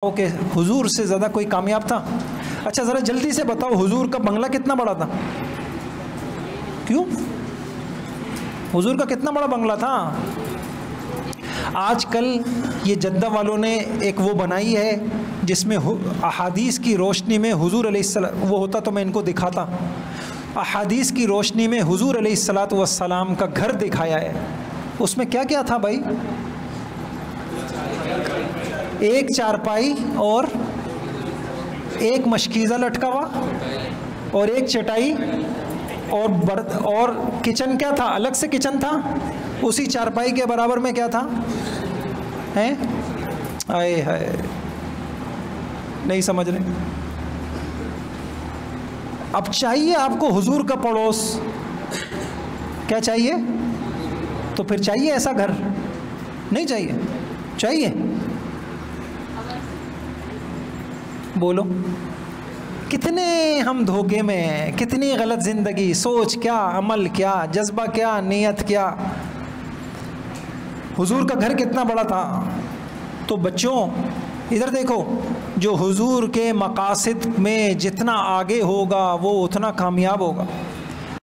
Okay, हुजूर से ज़्यादा कोई कामयाब था? अच्छा ज़रा जल्दी से बताओ, हुजूर का बंगला कितना बड़ा था? क्यों? हुजूर का कितना बड़ा बंगला था? आजकल ये जद्दा वालों ने एक वो बनाई है जिसमें अहादीस की रोशनी में हुजूर अलैहिस्सलाम, वो होता तो मैं इनको दिखाता, अहादीस की रोशनी में हुजूर अलैहिस्सलातु वस्सलाम का घर दिखाया है। उसमें क्या क्या था भाई? एक चारपाई और एक मशकीज़ा लटका हुआ और एक चटाई और किचन क्या था? अलग से किचन था। उसी चारपाई के बराबर में क्या था? हैं? आए हाय, नहीं समझ रहे। अब चाहिए आपको हुजूर का पड़ोस, क्या चाहिए? तो फिर चाहिए ऐसा घर? नहीं चाहिए? चाहिए? बोलो, कितने हम धोखे में हैं, कितनी गलत ज़िंदगी, सोच क्या, अमल क्या, जज्बा क्या, नीयत क्या। हुजूर का घर कितना बड़ा था। तो बच्चों इधर देखो, जो हुजूर के मकासद में जितना आगे होगा वो उतना कामयाब होगा।